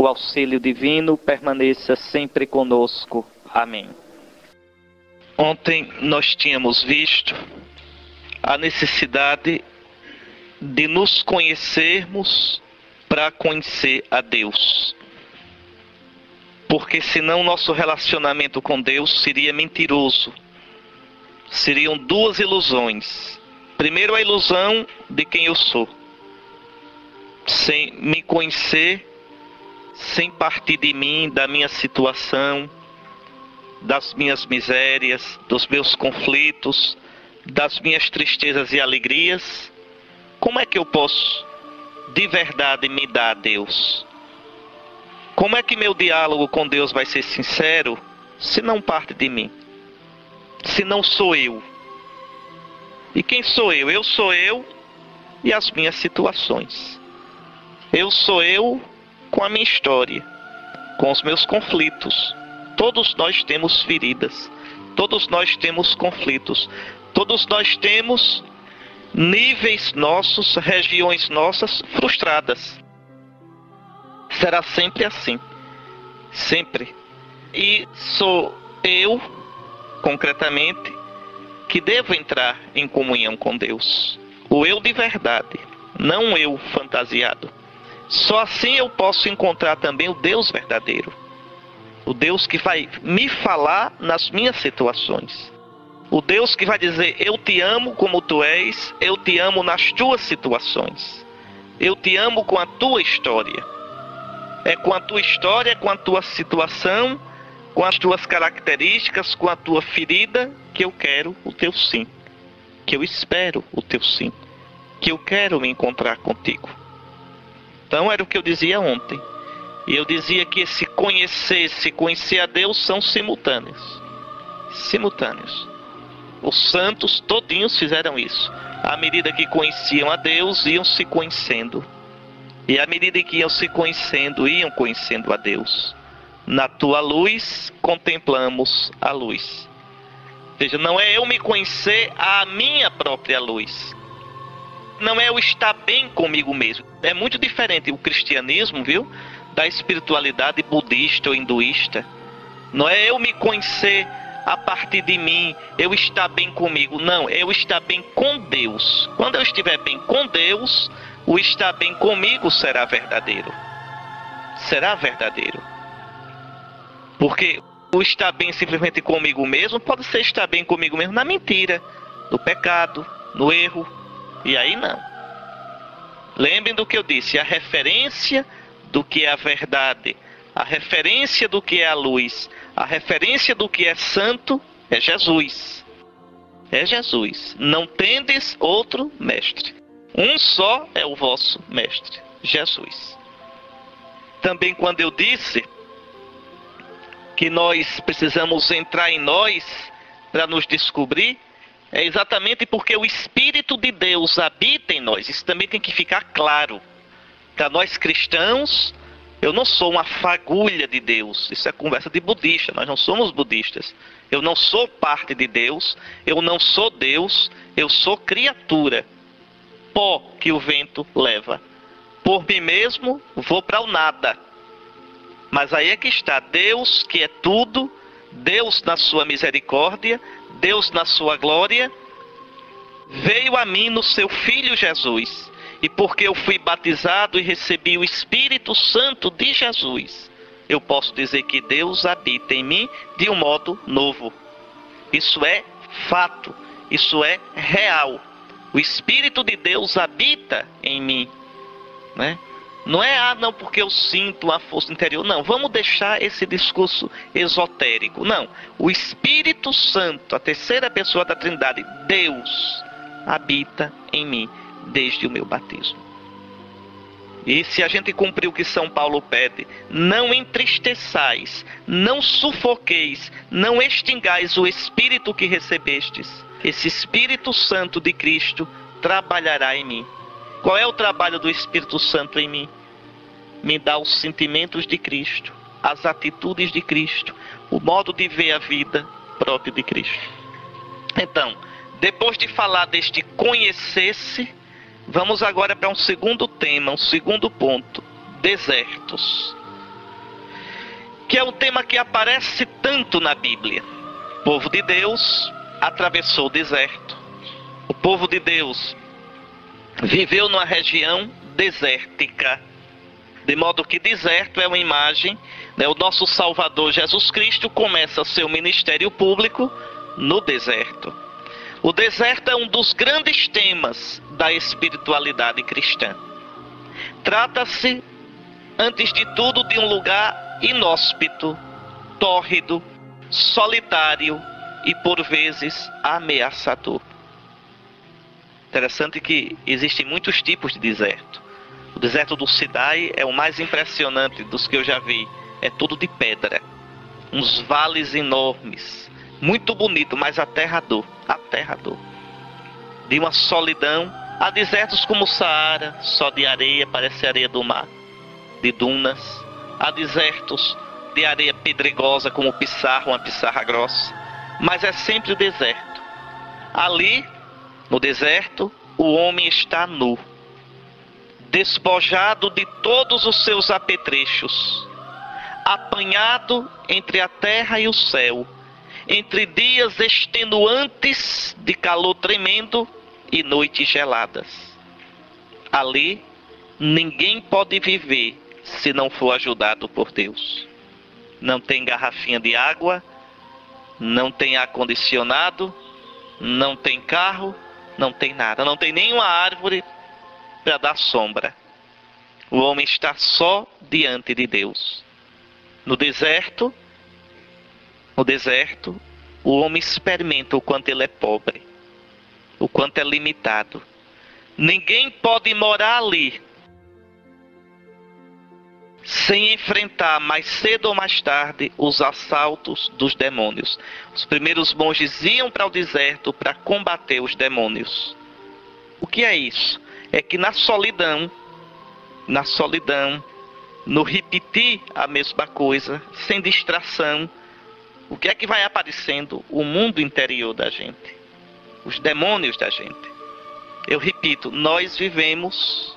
o auxílio divino permaneça sempre conosco. Amém. Ontem nós tínhamos visto a necessidade de nos conhecermos para conhecer a Deus. Porque senão nosso relacionamento com Deus seria mentiroso. Seriam duas ilusões. Primeiro, a ilusão de quem eu sou. Sem me conhecer, sem partir de mim, da minha situação, das minhas misérias, dos meus conflitos, das minhas tristezas e alegrias. Como é que eu posso, de verdade, me dar a Deus? Como é que meu diálogo com Deus vai ser sincero se não parte de mim? Se não sou eu? E quem sou eu? Eu sou eu e as minhas situações. Eu sou eu com a minha história, com os meus conflitos. Todos nós temos feridas, todos nós temos conflitos, todos nós temos níveis nossos, regiões nossas frustradas. Será sempre assim, sempre. E sou eu, concretamente, que devo entrar em comunhão com Deus. O eu de verdade, não o eu fantasiado. Só assim eu posso encontrar também o Deus verdadeiro. O Deus que vai me falar nas minhas situações. O Deus que vai dizer, eu te amo como tu és, eu te amo nas tuas situações. Eu te amo com a tua história. É com a tua história, com a tua situação, com as tuas características, com a tua ferida, que eu quero o teu sim. Que eu espero o teu sim. Que eu quero me encontrar contigo. Então era o que eu dizia ontem. E eu dizia que esse conhecer a Deus são simultâneos. Simultâneos. Os santos todinhos fizeram isso. À medida que conheciam a Deus, iam se conhecendo. E à medida que iam se conhecendo, iam conhecendo a Deus. Na tua luz, contemplamos a luz. Ou seja, não é eu me conhecer à minha própria luz. Não é eu estar bem comigo mesmo. É muito diferente o cristianismo, viu? Da espiritualidade budista ou hinduísta. Não é eu me conhecer a partir de mim, eu estar bem comigo. Não, é eu estar bem com Deus. Quando eu estiver bem com Deus, o estar bem comigo será verdadeiro. Será verdadeiro. Porque o estar bem simplesmente comigo mesmo pode ser estar bem comigo mesmo na mentira, no pecado, no erro. E aí não. Lembrem do que eu disse, a referência do que é a verdade, a referência do que é a luz, a referência do que é santo é Jesus. É Jesus. Não tendes outro mestre. Um só é o vosso mestre, Jesus. Também quando eu disse que nós precisamos entrar em nós para nos descobrir, é exatamente porque o Espírito de Deus habita em nós. Isso também tem que ficar claro. Para nós cristãos, eu não sou uma fagulha de Deus. Isso é conversa de budista. Nós não somos budistas. Eu não sou parte de Deus. Eu não sou Deus. Eu sou criatura. Pó que o vento leva. Por mim mesmo, vou para o nada. Mas aí é que está Deus, que é tudo. Deus na sua misericórdia. Deus na sua glória. Veio a mim no seu Filho Jesus. E porque eu fui batizado e recebi o Espírito Santo de Jesus, eu posso dizer que Deus habita em mim de um modo novo. Isso é fato, isso é real. O Espírito de Deus habita em mim, né? Não é, não, porque eu sinto uma força interior. Não, vamos deixar esse discurso esotérico. Não, o Espírito Santo, a terceira pessoa da Trindade, Deus, habita em mim desde o meu batismo. E se a gente cumprir o que São Paulo pede, não entristeçais, não sufoqueis, não extingais o Espírito que recebestes. Esse Espírito Santo de Cristo trabalhará em mim. Qual é o trabalho do Espírito Santo em mim? Me dá os sentimentos de Cristo, as atitudes de Cristo, o modo de ver a vida próprio de Cristo. Então, depois de falar deste conhecer-se, vamos agora para um segundo tema, um segundo ponto. Desertos. que é um tema que aparece tanto na Bíblia. O povo de Deus atravessou o deserto. O povo de Deus viveu numa região desértica. De modo que deserto é uma imagem, né? O nosso Salvador Jesus Cristo começa seu ministério público no deserto. O deserto é um dos grandes temas da espiritualidade cristã. Trata-se, antes de tudo, de um lugar inóspito, tórrido, solitário e, por vezes, ameaçador. Interessante que existem muitos tipos de deserto. O deserto do Sinai é o mais impressionante dos que eu já vi. É tudo de pedra. Uns vales enormes. Muito bonito, mas aterrador. Aterrador. De uma solidão. Há desertos como o Saara, só de areia, parece areia do mar. De dunas. Há desertos de areia pedregosa, como o Pissarra, uma pissarra grossa. Mas é sempre o deserto. Ali, no deserto, o homem está nu. Despojado de todos os seus apetrechos, apanhado entre a terra e o céu, entre dias extenuantes de calor tremendo e noites geladas. Ali, ninguém pode viver se não for ajudado por Deus. Não tem garrafinha de água, não tem ar-condicionado, não tem carro, não tem nada, não tem nenhuma árvore para dar sombra. O homem está só diante de Deus. No deserto, o homem experimenta o quanto ele é pobre, o quanto é limitado. Ninguém pode morar ali sem enfrentar mais cedo ou mais tarde os assaltos dos demônios. Os primeiros monges iam para o deserto para combater os demônios. O que é isso? É que na solidão, no repetir a mesma coisa, sem distração, o que é que vai aparecendo? O mundo interior da gente, os demônios da gente. Eu repito, nós vivemos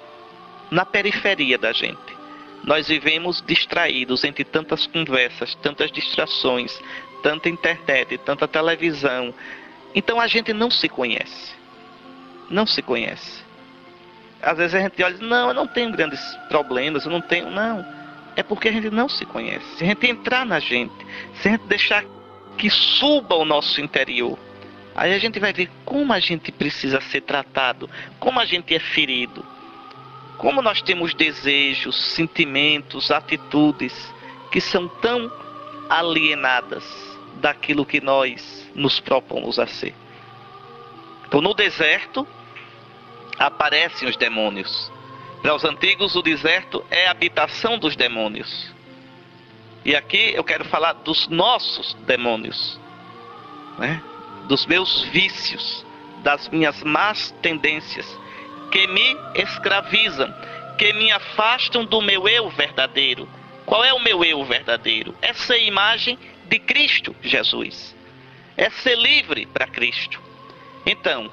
na periferia da gente. Nós vivemos distraídos entre tantas conversas, tantas distrações, tanta internet, tanta televisão. Então a gente não se conhece. Não se conhece. Às vezes a gente olha e diz, não, eu não tenho grandes problemas, eu não tenho... Não, é porque a gente não se conhece. Se a gente entrar na gente, se a gente deixar que suba o nosso interior, aí a gente vai ver como a gente precisa ser tratado, como a gente é ferido, como nós temos desejos, sentimentos, atitudes que são tão alienadas daquilo que nós nos propomos a ser. Então no deserto aparecem os demônios. Para os antigos, o deserto é a habitação dos demônios. E aqui eu quero falar dos nossos demônios, né? Dos meus vícios, das minhas más tendências, que me escravizam, que me afastam do meu eu verdadeiro. Qual é o meu eu verdadeiro? É ser imagem de Cristo Jesus. É ser livre para Cristo. Então,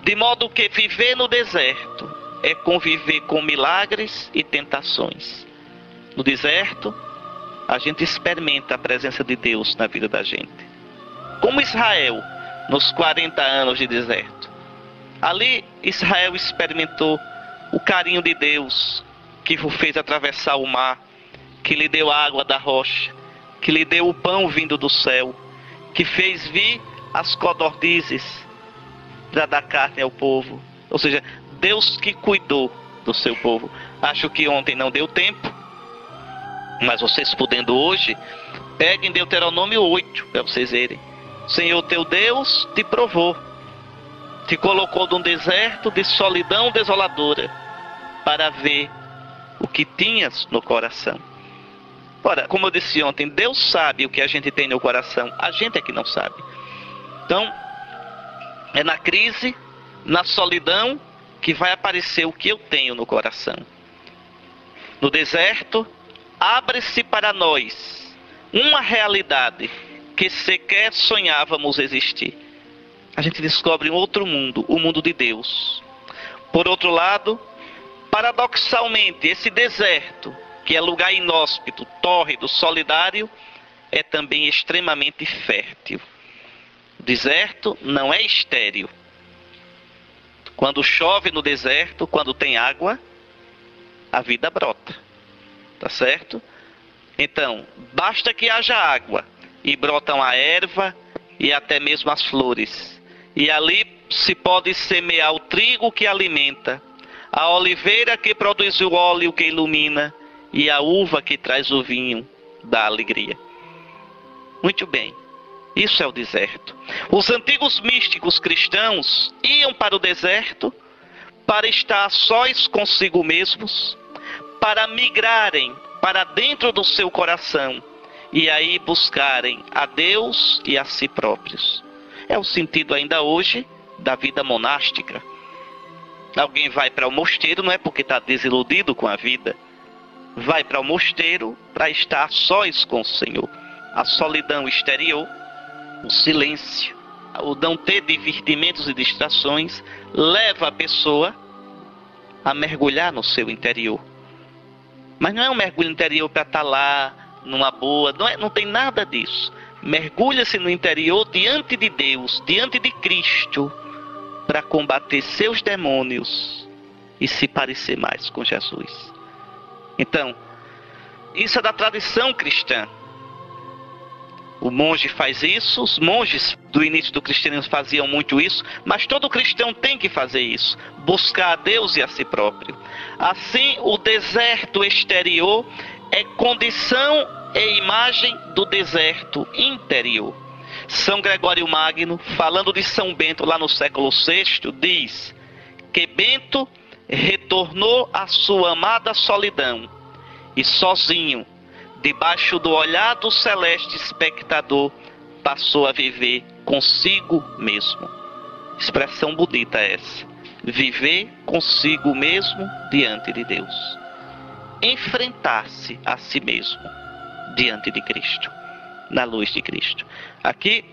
de modo que viver no deserto é conviver com milagres e tentações. No deserto, a gente experimenta a presença de Deus na vida da gente. Como Israel, nos 40 anos de deserto. Ali, Israel experimentou o carinho de Deus, que o fez atravessar o mar, que lhe deu a água da rocha, que lhe deu o pão vindo do céu, que fez vir as codornizes para dar carne ao povo. Ou seja, Deus que cuidou do seu povo. Acho que ontem não deu tempo, mas vocês podendo hoje, peguem Deuteronômio 8 para vocês verem. O Senhor teu Deus te provou, te colocou num deserto de solidão desoladora, para ver o que tinhas no coração. Ora, como eu disse ontem, Deus sabe o que a gente tem no coração, a gente é que não sabe. Então, é na crise, na solidão, que vai aparecer o que eu tenho no coração. No deserto, abre-se para nós uma realidade que sequer sonhávamos existir. A gente descobre um outro mundo, o mundo de Deus. Por outro lado, paradoxalmente, esse deserto que é lugar inóspito, tórrido, solidário, é também extremamente fértil. O deserto não é estéril. Quando chove no deserto, quando tem água, a vida brota. Tá certo? Então, basta que haja água e brotam a erva e até mesmo as flores. E ali se pode semear o trigo que alimenta, a oliveira que produz o óleo que ilumina e a uva que traz o vinho da alegria. Muito bem, isso é o deserto. Os antigos místicos cristãos iam para o deserto para estar sós consigo mesmos, para migrarem para dentro do seu coração e aí buscarem a Deus e a si próprios. É o sentido ainda hoje da vida monástica. Alguém vai para o mosteiro não é porque está desiludido com a vida. Vai para o mosteiro para estar sós com o Senhor. A solidão exterior, o silêncio, o não ter divertimentos e distrações, leva a pessoa a mergulhar no seu interior. Mas não é um mergulho interior para estar lá, numa boa, não tem nada disso. Mergulha-se no interior diante de Deus, diante de Cristo, para combater seus demônios e se parecer mais com Jesus. Então, isso é da tradição cristã. O monge faz isso, os monges do início do cristianismo faziam muito isso, mas todo cristão tem que fazer isso, buscar a Deus e a si próprio. Assim, o deserto exterior é condição e imagem do deserto interior. São Gregório Magno, falando de São Bento lá no século VI, diz que Bento retornou à sua amada solidão e sozinho, debaixo do olhar do celeste espectador, passou a viver consigo mesmo. Expressão bonita essa. Viver consigo mesmo diante de Deus. Enfrentar-se a si mesmo diante de Cristo, na luz de Cristo. Aqui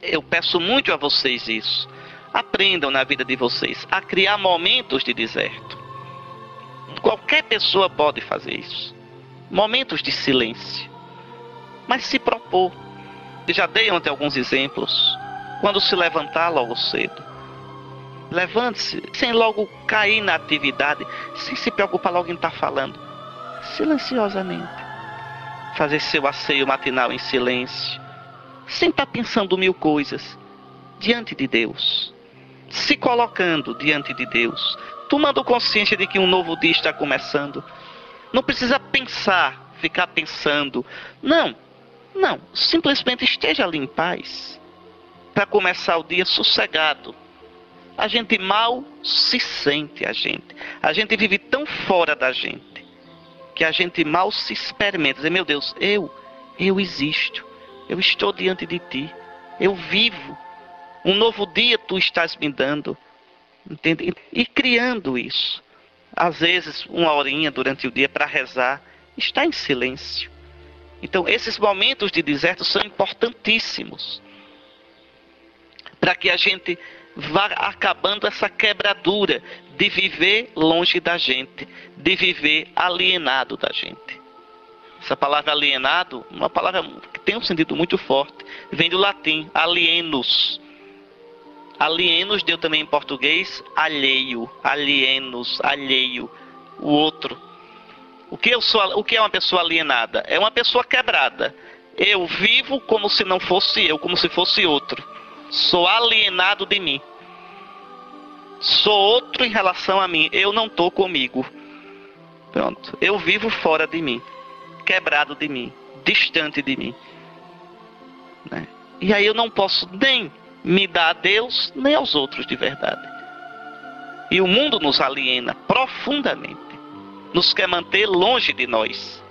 eu peço muito a vocês isso. Aprendam na vida de vocês a criar momentos de deserto. Qualquer pessoa pode fazer isso. Momentos de silêncio. Mas se propor. Já dei ontem alguns exemplos. Quando se levantar logo cedo. Levante-se sem logo cair na atividade. Sem se preocupar logo em estar falando. Silenciosamente. Fazer seu asseio matinal em silêncio. Sem estar pensando mil coisas. Diante de Deus. Se colocando diante de Deus. Tomando consciência de que um novo dia está começando. Não precisa pensar, ficar pensando. Não. Simplesmente esteja ali em paz. Para começar o dia sossegado. A gente mal se sente, a gente. A gente vive tão fora da gente. Que a gente mal se experimenta. Dizer, meu Deus, eu existo. Eu estou diante de ti. Eu vivo. Um novo dia tu estás me dando. Entende? E criando isso. Às vezes, uma horinha durante o dia para rezar, está em silêncio. Então, esses momentos de deserto são importantíssimos. Para que a gente vá acabando essa quebradura de viver longe da gente, de viver alienado da gente. Essa palavra alienado, uma palavra que tem um sentido muito forte, vem do latim, alienos. Alienos deu também em português alheio, alienos, alheio, o outro. O que é uma pessoa alienada? É uma pessoa quebrada. Eu vivo como se não fosse eu, como se fosse outro. Sou alienado de mim. Sou outro em relação a mim. Eu não estou comigo. Pronto. Eu vivo fora de mim. Quebrado de mim. Distante de mim. Né? E aí eu não posso nem me dar a Deus, nem aos outros de verdade. E o mundo nos aliena profundamente. Nos quer manter longe de nós.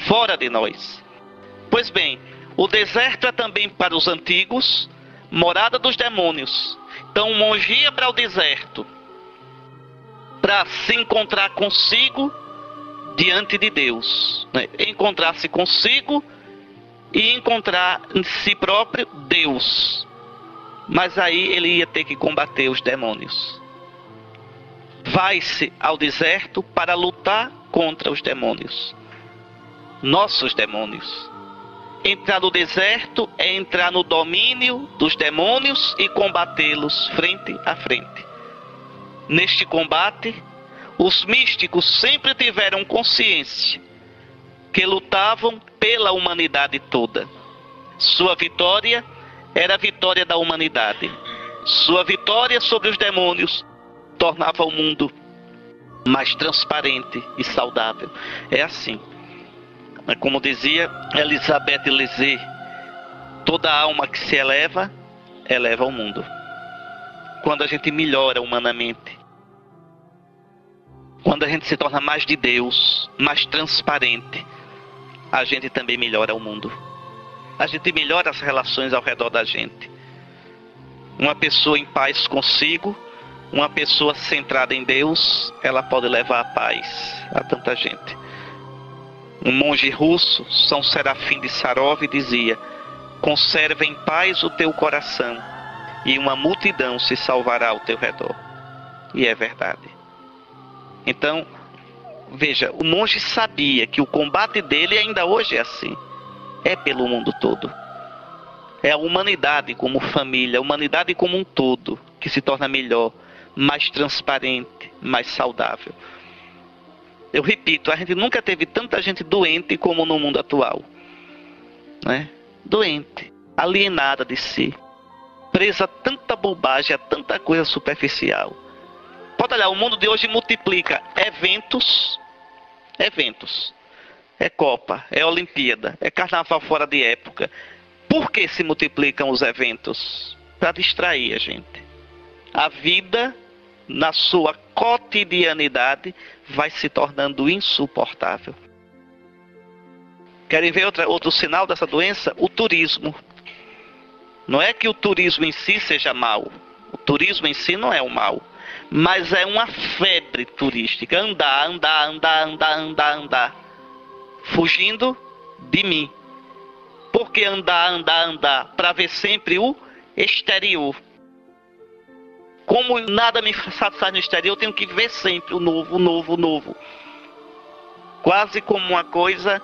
Fora de nós. Pois bem, o deserto é também para os antigos morada dos demônios. Então o monge ia para o deserto para se encontrar consigo diante de Deus, né? Encontrar-se consigo e encontrar em si próprio Deus. Mas aí ele ia ter que combater os demônios. Vai-se ao deserto para lutar contra os demônios. Nossos demônios. Entrar no deserto é entrar no domínio dos demônios e combatê-los frente a frente. Neste combate, os místicos sempre tiveram consciência que lutavam pela humanidade toda. Sua vitória era a vitória da humanidade. Sua vitória sobre os demônios tornava o mundo mais transparente e saudável. É assim. Como dizia Elisabeth Lézé, toda alma que se eleva, eleva o mundo. Quando a gente melhora humanamente, quando a gente se torna mais de Deus, mais transparente, a gente também melhora o mundo. A gente melhora as relações ao redor da gente. Uma pessoa em paz consigo, uma pessoa centrada em Deus, ela pode levar a paz a tanta gente. Um monge russo, São Serafim de Sarov, dizia: conserva em paz o teu coração e uma multidão se salvará ao teu redor. E é verdade. Então, veja, o monge sabia que o combate dele ainda hoje é assim. É pelo mundo todo. É a humanidade como família, a humanidade como um todo, que se torna melhor, mais transparente, mais saudável. Eu repito, a gente nunca teve tanta gente doente como no mundo atual. Né? Doente, alienada de si, presa a tanta bobagem, a tanta coisa superficial. Pode olhar, o mundo de hoje multiplica eventos. É Copa, é Olimpíada, é Carnaval fora de época. Por que se multiplicam os eventos? Para distrair a gente. A vida, na sua cotidianidade, vai se tornando insuportável. Querem ver outro sinal dessa doença? O turismo. Não é que o turismo em si seja mau. O turismo em si não é o mal. Mas é uma febre turística. Andar. Fugindo de mim. Por que andar? Para ver sempre o exterior. Como nada me satisfaz no exterior, eu tenho que ver sempre o novo. Quase como uma coisa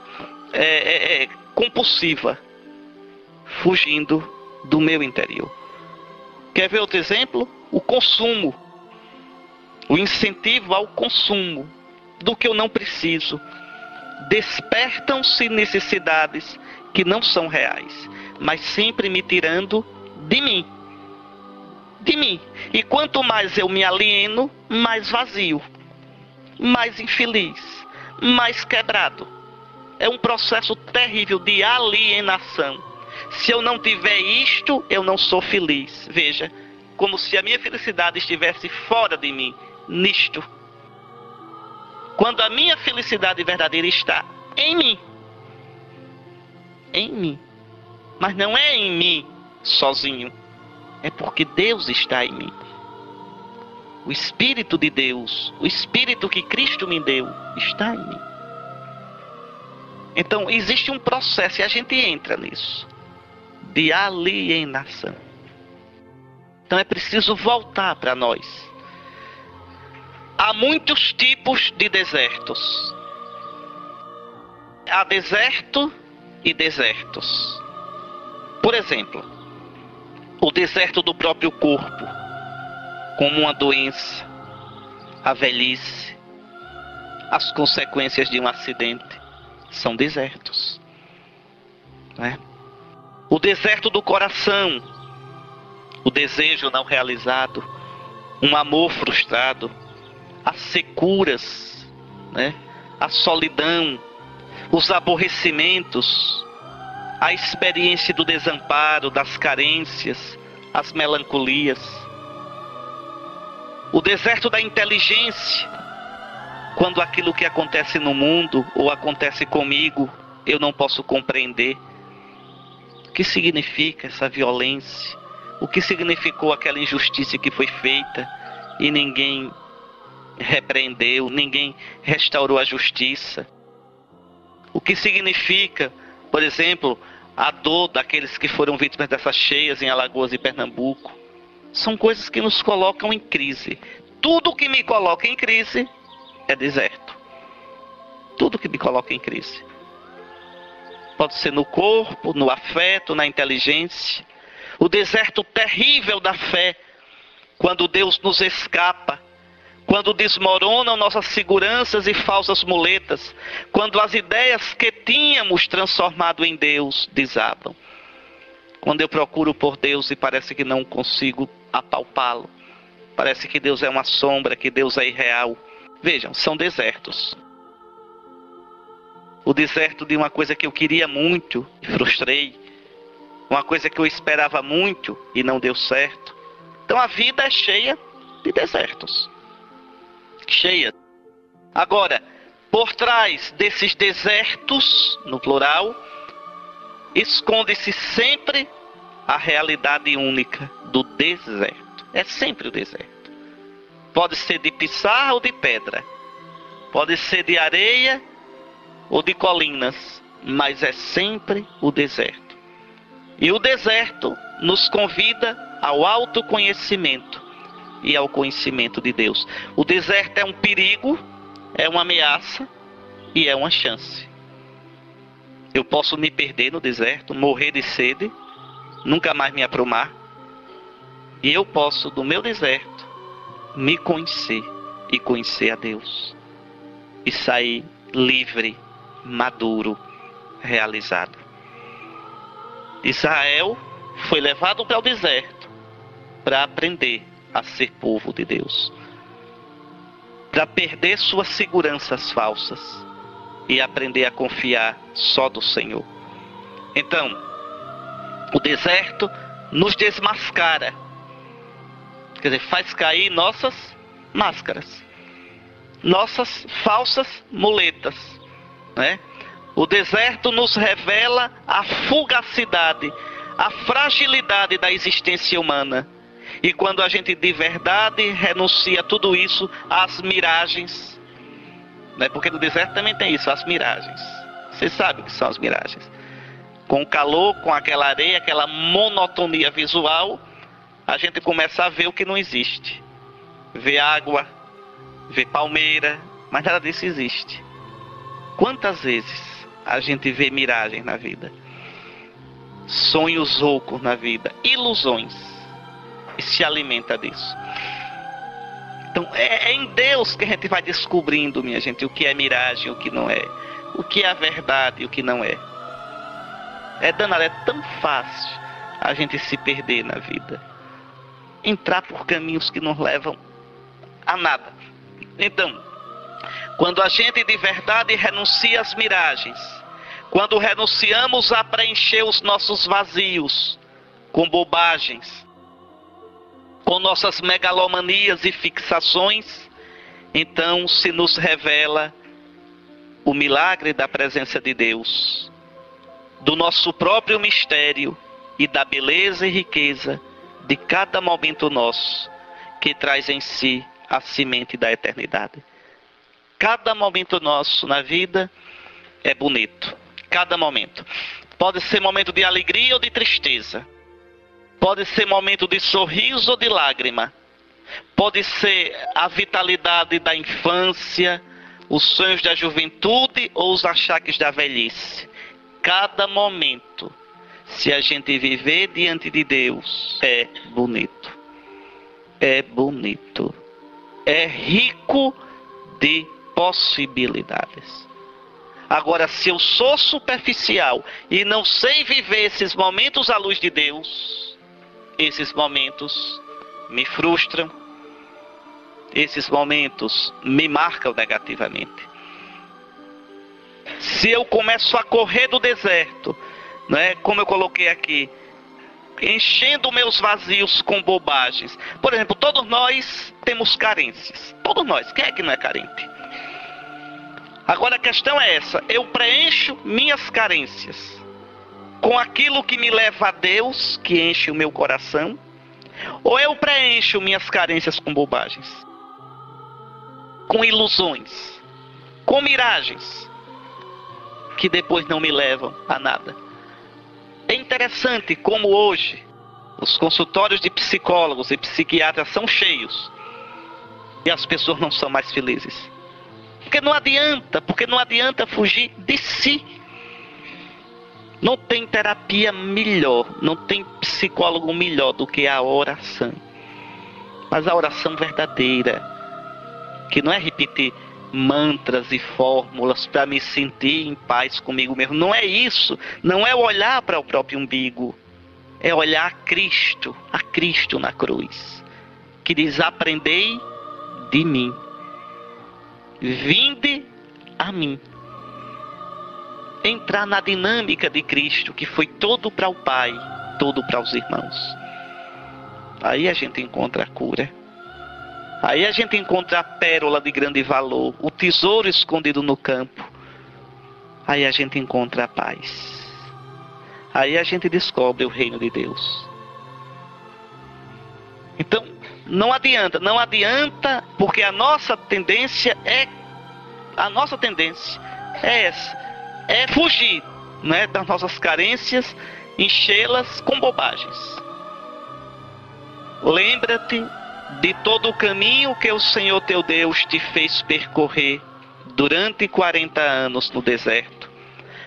compulsiva. Fugindo do meu interior. Quer ver outro exemplo? O consumo. O incentivo ao consumo do que eu não preciso. Despertam-se necessidades que não são reais, mas sempre me tirando de mim. E quanto mais eu me alieno, mais vazio, mais infeliz, mais quebrado. É um processo terrível de alienação. Se eu não tiver isto, eu não sou feliz. Veja, como se a minha felicidade estivesse fora de mim, nisto. Quando a minha felicidade verdadeira está em mim. Em mim. Mas não é em mim sozinho. É porque Deus está em mim. O Espírito de Deus, o Espírito que Cristo me deu, está em mim. Então existe um processo e a gente entra nisso. De alienação. Então é preciso voltar para nós. Há muitos tipos de desertos. Há deserto e desertos. Por exemplo, o deserto do próprio corpo, como uma doença, a velhice, as consequências de um acidente, são desertos. Né? O deserto do coração, o desejo não realizado, um amor frustrado, as securas, né? A solidão, os aborrecimentos, a experiência do desamparo, das carências, as melancolias. O deserto da inteligência, quando aquilo que acontece no mundo ou acontece comigo, eu não posso compreender. O que significa essa violência? O que significou aquela injustiça que foi feita e ninguém repreendeu, ninguém restaurou a justiça? O que significa, por exemplo, a dor daqueles que foram vítimas dessas cheias em Alagoas e Pernambuco? São coisas que nos colocam em crise. Tudo que me coloca em crise é deserto. tudo que me coloca em crise. Pode ser no corpo, no afeto, na inteligência. O deserto terrível da fé, quando Deus nos escapa, quando desmoronam nossas seguranças e falsas muletas, quando as ideias que tínhamos transformado em Deus desabam. Quando eu procuro por Deus e parece que não consigo apalpá-lo. Parece que Deus é uma sombra, que Deus é irreal. Vejam, são desertos. O deserto de uma coisa que eu queria muito e frustrei. Uma coisa que eu esperava muito e não deu certo. Então a vida é cheia de desertos. Cheia. Agora, por trás desses desertos, no plural, esconde-se sempre a realidade única do deserto. É sempre o deserto. Pode ser de pissarra ou de pedra. Pode ser de areia ou de colinas. Mas é sempre o deserto. E o deserto nos convida ao autoconhecimento e ao conhecimento de Deus. O deserto é um perigo, é uma ameaça e é uma chance. Eu posso me perder no deserto, morrer de sede, nunca mais me aprumar. E eu posso, do meu deserto, me conhecer e conhecer a Deus. E sair livre, maduro, realizado. Israel foi levado para o deserto para aprender a ser povo de Deus. Para perder suas seguranças falsas e aprender a confiar só do Senhor. Então, o deserto nos desmascara. Quer dizer, faz cair nossas máscaras. Nossas falsas muletas, né? O deserto nos revela a fugacidade, a fragilidade da existência humana. E quando a gente de verdade renuncia a tudo isso, às miragens, né? Porque no deserto também tem isso, as miragens. Vocês sabem o que são as miragens. Com o calor, com aquela areia, aquela monotonia visual, a gente começa a ver o que não existe. Ver água, ver palmeira, mas nada disso existe. Quantas vezes a gente vê miragens na vida? Sonhos loucos na vida, ilusões. E se alimenta disso. Então é em Deus que a gente vai descobrindo, minha gente, o que é miragem, o que não é. O que é a verdade e o que não é. É danado, é tão fácil a gente se perder na vida. Entrar por caminhos que nos levam a nada. Então, quando a gente de verdade renuncia às miragens, quando renunciamos a preencher os nossos vazios com bobagens, com nossas megalomanias e fixações, então se nos revela o milagre da presença de Deus, do nosso próprio mistério e da beleza e riqueza de cada momento nosso, que traz em si a semente da eternidade. Cada momento nosso na vida é bonito. Cada momento. Pode ser momento de alegria ou de tristeza. Pode ser momento de sorriso ou de lágrima. Pode ser a vitalidade da infância, os sonhos da juventude ou os achaques da velhice. Cada momento, se a gente viver diante de Deus, é bonito. É bonito. É rico de possibilidades. Agora, se eu sou superficial e não sei viver esses momentos à luz de Deus, esses momentos me frustram, esses momentos me marcam negativamente. Se eu começo a correr do deserto, né, como eu coloquei aqui, enchendo meus vazios com bobagens. Por exemplo, todos nós temos carências. Todos nós. Quem é que não é carente? Agora a questão é essa. Eu preencho minhas carências com aquilo que me leva a Deus, que enche o meu coração, ou eu preencho minhas carências com bobagens, com ilusões, com miragens, que depois não me levam a nada. É interessante como hoje os consultórios de psicólogos e psiquiatras são cheios e as pessoas não são mais felizes. Porque não adianta fugir de si. Não tem terapia melhor, não tem psicólogo melhor do que a oração. Mas a oração verdadeira, que não é repetir mantras e fórmulas para me sentir em paz comigo mesmo. Não é isso. Não é olhar para o próprio umbigo. É olhar a Cristo na cruz. Que diz: aprendei de mim. Vinde a mim. Entrar na dinâmica de Cristo, que foi todo para o Pai, todo para os irmãos. Aí a gente encontra a cura. Aí a gente encontra a pérola de grande valor, o tesouro escondido no campo. Aí a gente encontra a paz. Aí a gente descobre o reino de Deus. Então, não adianta, porque a nossa tendência é essa. É fugir, né, das nossas carências, enchê-las com bobagens. Lembra-te de todo o caminho que o Senhor teu Deus te fez percorrer durante 40 anos no deserto,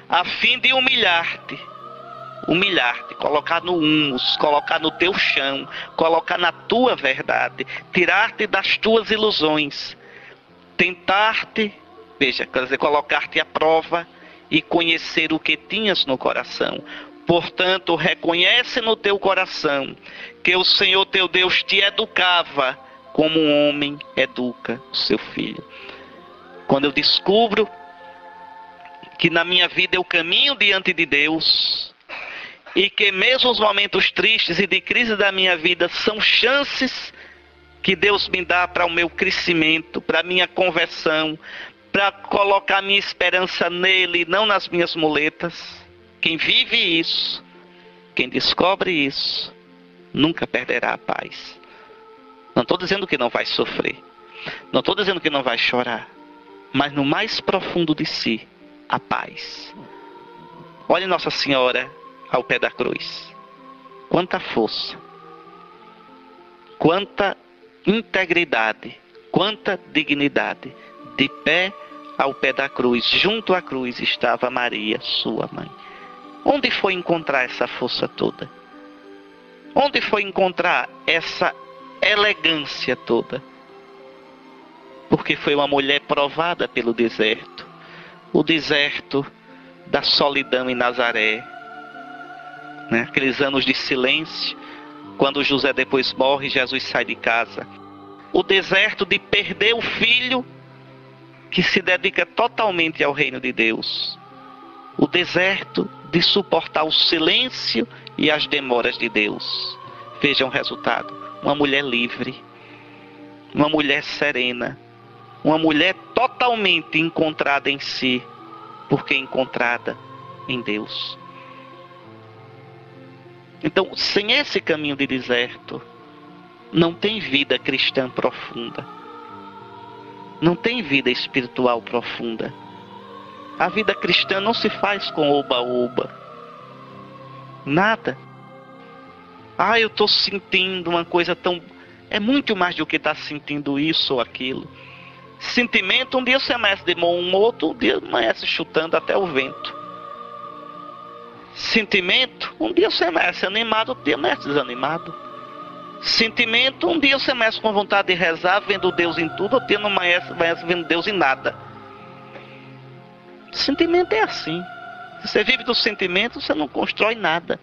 a fim de humilhar-te, colocar no humus, colocar no teu chão, colocar na tua verdade, tirar-te das tuas ilusões, tentar-te, colocar-te à prova e conhecer o que tinhas no coração. Portanto, reconhece no teu coração que o Senhor teu Deus te educava como um homem educa o seu filho. Quando eu descubro que na minha vida eu caminho diante de Deus, e que mesmo os momentos tristes e de crise da minha vida são chances que Deus me dá para o meu crescimento, para a minha conversão, para colocar minha esperança nele, não nas minhas muletas. Quem vive isso, quem descobre isso, nunca perderá a paz. Não estou dizendo que não vai sofrer, não estou dizendo que não vai chorar, mas no mais profundo de si, a paz. Olhe Nossa Senhora ao pé da cruz. Quanta força, quanta integridade, quanta dignidade. De pé ao pé da cruz, junto à cruz, estava Maria, sua mãe. Onde foi encontrar essa força toda? Onde foi encontrar essa elegância toda? Porque foi uma mulher provada pelo deserto. O deserto da solidão em Nazaré, né? Aqueles anos de silêncio, quando José depois morre, Jesus sai de casa. O deserto de perder o filho que se dedica totalmente ao reino de Deus. O deserto de suportar o silêncio e as demoras de Deus. Vejam o resultado. Uma mulher livre, uma mulher serena, uma mulher totalmente encontrada em si, porque encontrada em Deus. Então, sem esse caminho de deserto, não tem vida cristã profunda. Não tem vida espiritual profunda. A vida cristã não se faz com oba-oba. Nada. Eu estou sentindo uma coisa tão... É muito mais do que estar sentindo isso ou aquilo. Sentimento, um dia você amanhece de bom humor, outro dia amanhece chutando até o vento. Sentimento, um dia você amanhece animado, outro dia amanhece desanimado. Sentimento, um dia você amanhece com vontade de rezar, vendo Deus em tudo, outro dia não amanhece vendo Deus em nada. Sentimento é assim. Se você vive do sentimento, você não constrói nada.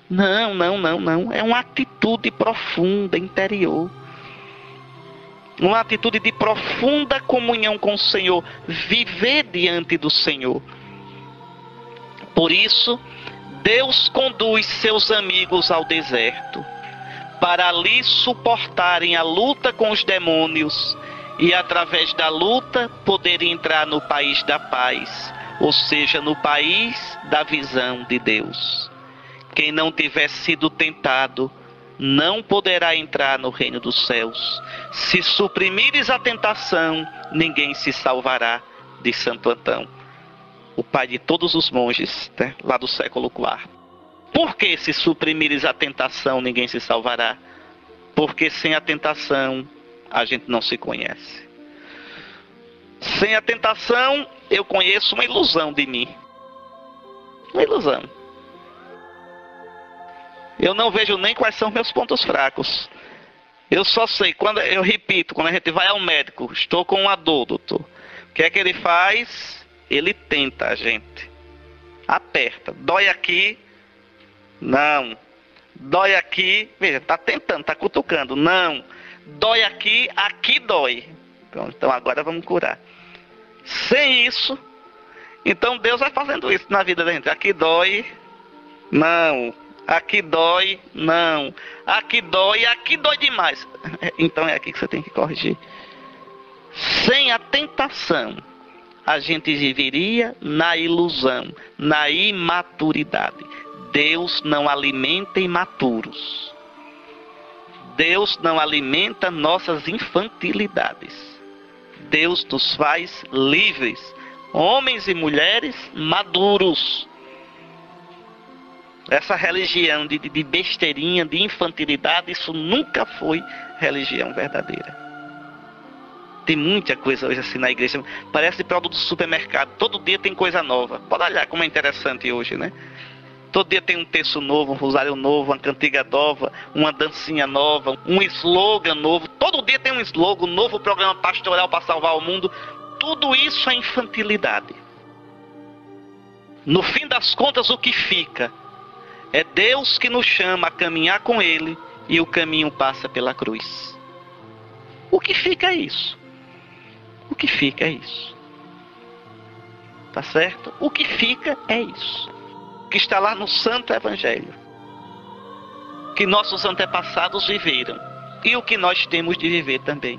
Não. É uma atitude profunda, interior. Uma atitude de profunda comunhão com o Senhor. Viver diante do Senhor. Por isso, Deus conduz seus amigos ao deserto, para ali suportarem a luta com os demônios e, através da luta, poderem entrar no país da paz, ou seja, no país da visão de Deus. Quem não tiver sido tentado não poderá entrar no reino dos céus. Se suprimires a tentação, ninguém se salvará, diz Santo Antão, o pai de todos os monges, né, lá do século IV. Por que se suprimires a tentação, ninguém se salvará? Porque sem a tentação, a gente não se conhece. Sem a tentação, eu conheço uma ilusão de mim. Uma ilusão. Eu não vejo nem quais são meus pontos fracos. Eu só sei, quando eu repito, quando a gente vai ao médico, estou com uma dor, doutor. O que é que ele faz? Ele tenta a gente. Aperta. Dói aqui? Não. Dói aqui? Veja, está tentando, está cutucando. Não. Dói aqui? Aqui dói. Então agora vamos curar. Sem isso, então Deus vai fazendo isso na vida da gente. Aqui dói? Não. Aqui dói? Não. Aqui dói demais. Então é aqui que você tem que corrigir. Sem a tentação, a gente viveria na ilusão, na imaturidade. Deus não alimenta imaturos. Deus não alimenta nossas infantilidades. Deus nos faz livres, homens e mulheres maduros. Essa religião de besteirinha, de infantilidade, isso nunca foi religião verdadeira. Tem muita coisa hoje assim na igreja, parece produto do supermercado, todo dia tem coisa nova. Pode olhar como é interessante hoje, né? Todo dia tem um texto novo, um rosário novo, uma cantiga nova, uma dancinha nova, um slogan novo. Todo dia tem um slogan, um novo programa pastoral para salvar o mundo. Tudo isso é infantilidade. No fim das contas, o que fica é Deus que nos chama a caminhar com Ele e o caminho passa pela cruz. O que fica é isso. O que fica é isso. Tá certo? O que fica é isso. Que está lá no Santo Evangelho. Que nossos antepassados viveram. E o que nós temos de viver também.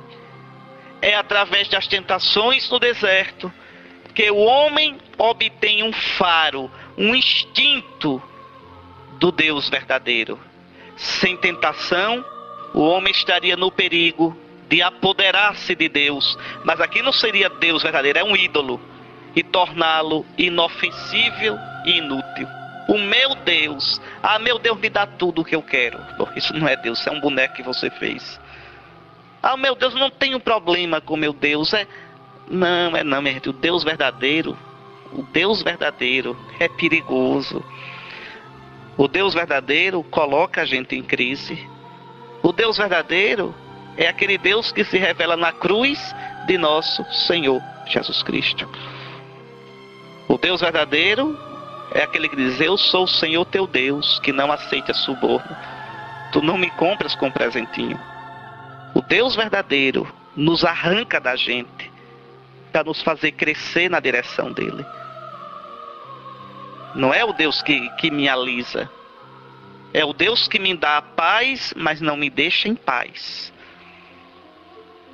É através das tentações no deserto que o homem obtém um faro, um instinto do Deus verdadeiro. Sem tentação, o homem estaria no perigo de apoderar-se de Deus. Mas aqui não seria Deus verdadeiro, é um ídolo. E torná-lo inofensível e inútil. O meu Deus, meu Deus me dá tudo o que eu quero. Isso não é Deus, isso é um boneco que você fez. Meu Deus, não tenho problema com meu Deus. Não, meu gente. O Deus verdadeiro é perigoso. O Deus verdadeiro coloca a gente em crise. O Deus verdadeiro é aquele Deus que se revela na cruz de nosso Senhor Jesus Cristo. O Deus verdadeiro é aquele que diz: eu sou o Senhor teu Deus, que não aceita suborno. Tu não me compras com presentinho. O Deus verdadeiro nos arranca da gente para nos fazer crescer na direção dele. Não é o Deus que me alisa. É o Deus que me dá a paz, mas não me deixa em paz.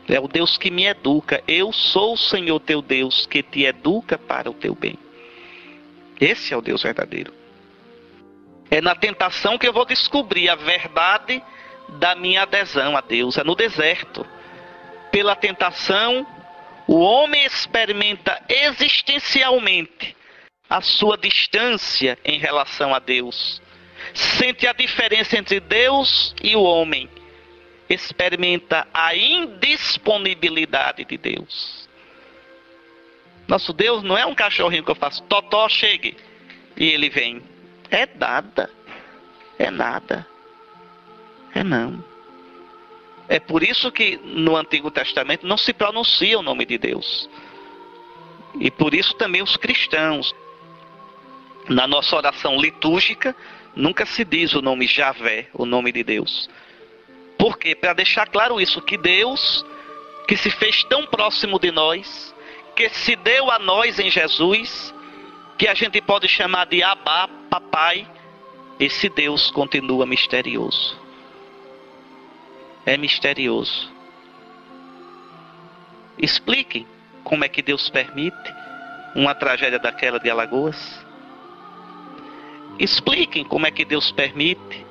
É o Deus que me educa. Eu sou o Senhor teu Deus, que te educa para o teu bem. Esse é o Deus verdadeiro. É na tentação que eu vou descobrir a verdade da minha adesão a Deus. É no deserto. Pela tentação, o homem experimenta existencialmente a sua distância em relação a Deus. Sente a diferença entre Deus e o homem. Experimenta a indisponibilidade de Deus. Nosso Deus não é um cachorrinho que eu faço totó, chegue, e ele vem. É nada. É nada. É não. É por isso que no Antigo Testamento não se pronuncia o nome de Deus. E por isso também os cristãos, na nossa oração litúrgica, nunca se diz o nome Javé, o nome de Deus. Por quê? Para deixar claro isso, que Deus, que se fez tão próximo de nós, que se deu a nós em Jesus, que a gente pode chamar de Abá, papai, esse Deus continua misterioso. É misterioso. Expliquem como é que Deus permite uma tragédia daquela de Alagoas. Expliquem como é que Deus permite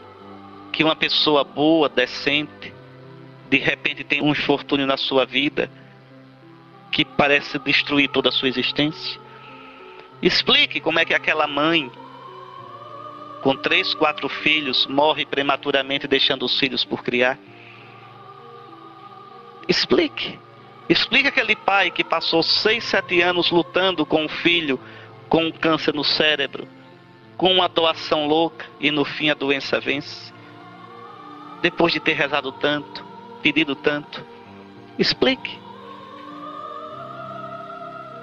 que uma pessoa boa, decente, de repente tem um infortúnio na sua vida que parece destruir toda a sua existência. Explique como é que aquela mãe, com 3, 4 filhos, morre prematuramente deixando os filhos por criar. Explique. Explica aquele pai que passou 6, 7 anos lutando com um filho com um câncer no cérebro, com uma doação louca e no fim a doença vence. Depois de ter rezado tanto, pedido tanto, explique.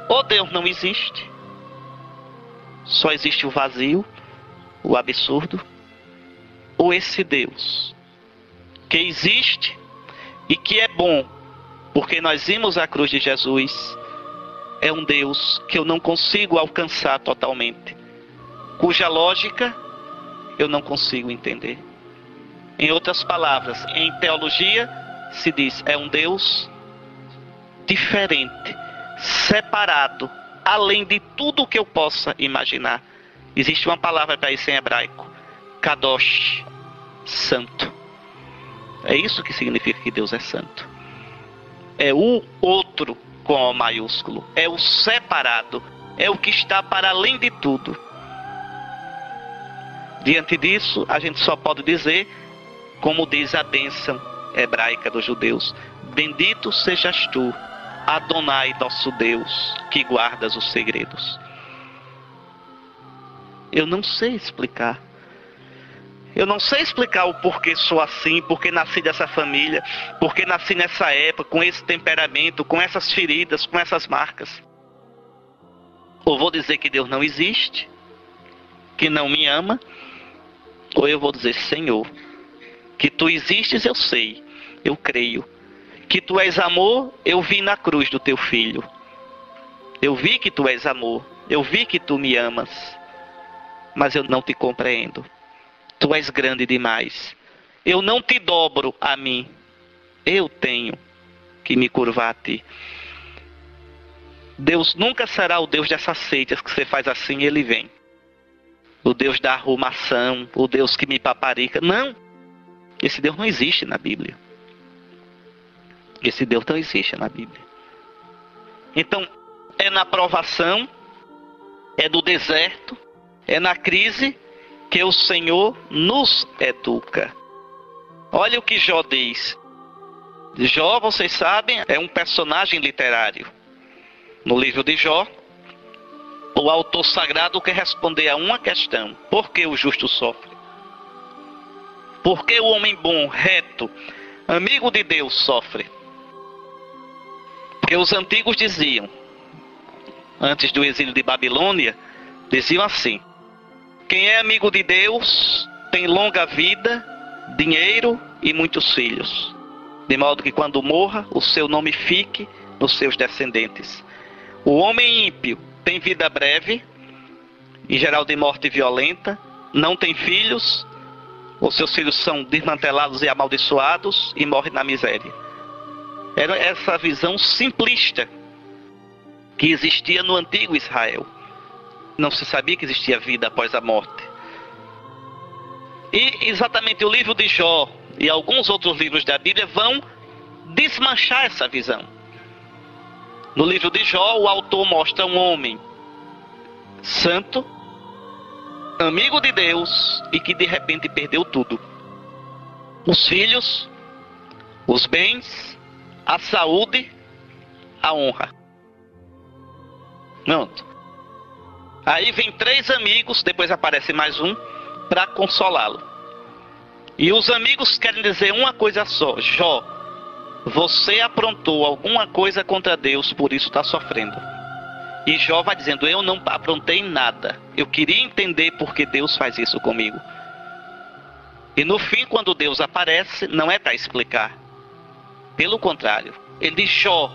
Ou Deus não existe, só existe o vazio, o absurdo, ou esse Deus que existe e que é bom, porque nós vimos a cruz de Jesus, é um Deus que eu não consigo alcançar totalmente, cuja lógica eu não consigo entender. Em outras palavras, em teologia se diz, é um Deus diferente, separado, além de tudo o que eu possa imaginar. Existe uma palavra para isso em hebraico, kadosh, santo. É isso que significa que Deus é santo. É o outro com O maiúsculo, é o separado, é o que está para além de tudo. Diante disso, a gente só pode dizer, como diz a bênção hebraica dos judeus, bendito sejas tu, Adonai, nosso Deus, que guardas os segredos. Eu não sei explicar. Eu não sei explicar o porquê sou assim, porque nasci dessa família, porque nasci nessa época, com esse temperamento, com essas feridas, com essas marcas. Ou vou dizer que Deus não existe, que não me ama, ou eu vou dizer, Senhor, que tu existes, eu sei, eu creio. Que tu és amor, eu vi na cruz do teu filho. Eu vi que tu és amor, eu vi que tu me amas, mas eu não te compreendo. Tu és grande demais. Eu não te dobro a mim. Eu tenho que me curvar a ti. Deus nunca será o Deus dessas seitas que você faz assim e ele vem. O Deus da arrumação, o Deus que me paparica. Não. Esse Deus não existe na Bíblia. Esse Deus não existe na Bíblia. Então, é na provação, é no deserto, é na crise que o Senhor nos educa. Olha o que Jó diz. Jó, vocês sabem, é um personagem literário. No livro de Jó, o autor sagrado quer responder a uma questão: por que o justo sofre? Por que o homem bom, reto, amigo de Deus sofre? Porque os antigos diziam, antes do exílio de Babilônia, diziam assim: quem é amigo de Deus tem longa vida, dinheiro e muitos filhos, de modo que quando morra, o seu nome fique nos seus descendentes. O homem ímpio tem vida breve, em geral de morte violenta, não tem filhos, os seus filhos são desmantelados e amaldiçoados e morre na miséria. Era essa visão simplista que existia no antigo Israel. Não se sabia que existia vida após a morte. E exatamente o livro de Jó e alguns outros livros da Bíblia vão desmanchar essa visão. No livro de Jó, o autor mostra um homem santo, amigo de Deus e que de repente perdeu tudo. Os filhos, os bens, a saúde, a honra. Pronto. Aí vem 3 amigos, depois aparece mais um, para consolá-lo. E os amigos querem dizer uma coisa só: Jó, você aprontou alguma coisa contra Deus, por isso está sofrendo. E Jó vai dizendo: eu não aprontei nada, eu queria entender por que Deus faz isso comigo. E no fim, quando Deus aparece, não é para explicar. Pelo contrário, ele diz: Jó,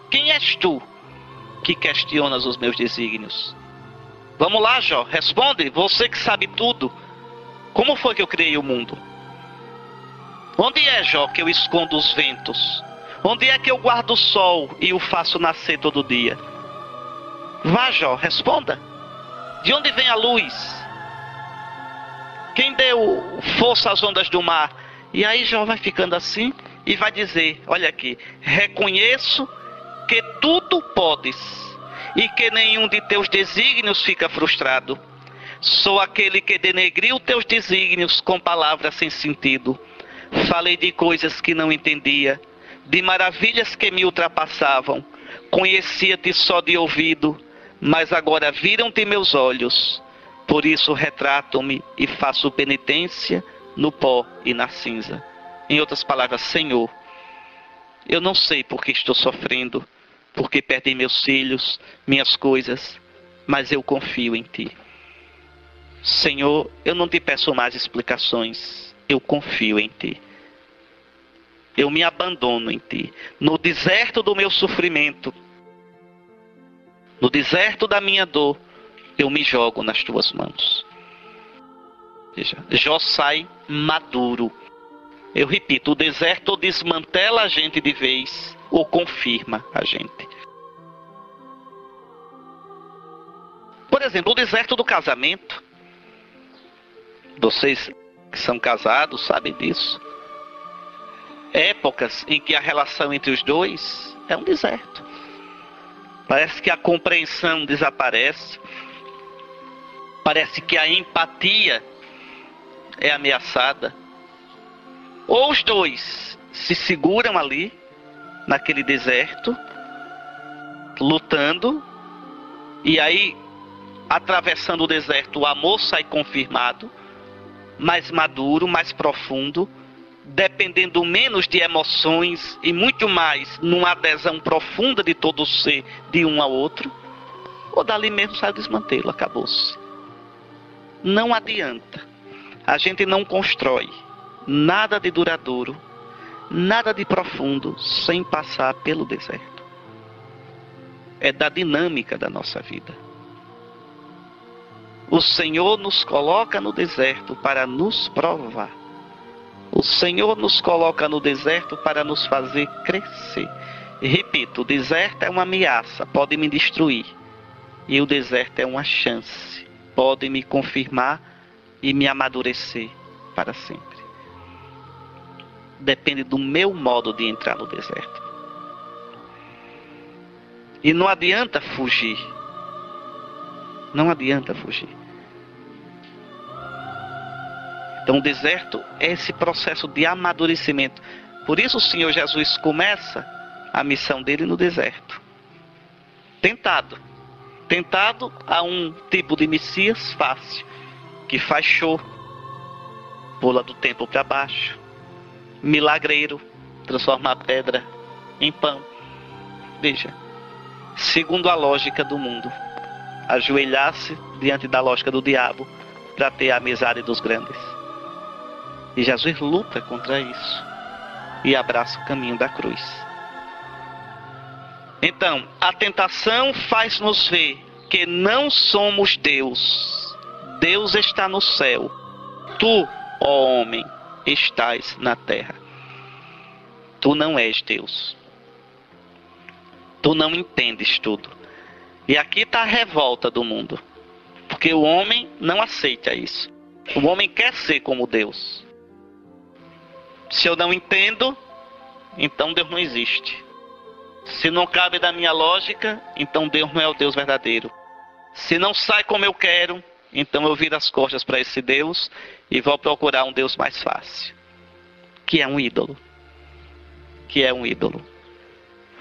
quem és tu que questionas os meus desígnios? Vamos lá, Jó, responde, você que sabe tudo. Como foi que eu criei o mundo? Onde é, Jó, que eu escondo os ventos? Onde é que eu guardo o sol e o faço nascer todo dia? Vá, Jó, responda. De onde vem a luz? Quem deu força às ondas do mar? E aí Jó vai ficando assim e vai dizer, olha aqui: reconheço que tudo podes e que nenhum de teus desígnios fica frustrado. Sou aquele que denegriu teus desígnios com palavras sem sentido. Falei de coisas que não entendia. de maravilhas que me ultrapassavam. Conhecia-te só de ouvido, mas agora viram-te meus olhos. Por isso retrato-me e faço penitência no pó e na cinza. Em outras palavras, Senhor, eu não sei por que estou sofrendo, porque perdi meus filhos, minhas coisas, mas eu confio em Ti. Senhor, eu não te peço mais explicações, eu confio em Ti. Eu me abandono em Ti. No deserto do meu sofrimento, no deserto da minha dor, eu me jogo nas Tuas mãos. Veja, Jó sai maduro. Eu repito, o deserto ou desmantela a gente de vez, ou confirma a gente. Por exemplo, o deserto do casamento. Vocês que são casados sabem disso. Épocas em que a relação entre os dois é um deserto. Parece que a compreensão desaparece. Parece que a empatia é ameaçada. Ou os dois se seguram ali, naquele deserto, lutando, e aí, atravessando o deserto, o amor sai confirmado, mais maduro, mais profundo, dependendo menos de emoções e muito mais numa adesão profunda de todo o ser de um ao outro, ou dali mesmo sai o desmantelo, acabou-se. Não adianta. A gente não constrói nada de duradouro, nada de profundo, sem passar pelo deserto. É da dinâmica da nossa vida. O Senhor nos coloca no deserto para nos provar. O Senhor nos coloca no deserto para nos fazer crescer. E repito, o deserto é uma ameaça, pode me destruir. E o deserto é uma chance, pode me confirmar e me amadurecer para sempre. Depende do meu modo de entrar no deserto. E não adianta fugir. Não adianta fugir. Então o deserto é esse processo de amadurecimento. Por isso o Senhor Jesus começa a missão dele no deserto. Tentado. Tentado a um tipo de Messias fácil, que faz show, pula do templo para baixo, milagreiro, transforma a pedra em pão. Veja, segundo a lógica do mundo, ajoelhar-se diante da lógica do diabo para ter a amizade dos grandes. E Jesus luta contra isso e abraça o caminho da cruz. Então, a tentação faz-nos ver que não somos Deus. Deus está no céu. Tu, ó homem, estás na terra. Tu não és Deus. Tu não entendes tudo. E aqui está a revolta do mundo. Porque o homem não aceita isso. O homem quer ser como Deus. Se eu não entendo, então Deus não existe. Se não cabe da minha lógica, então Deus não é o Deus verdadeiro. Se não sai como eu quero, então eu viro as costas para esse Deus e vou procurar um Deus mais fácil, que é um ídolo. Que é um ídolo.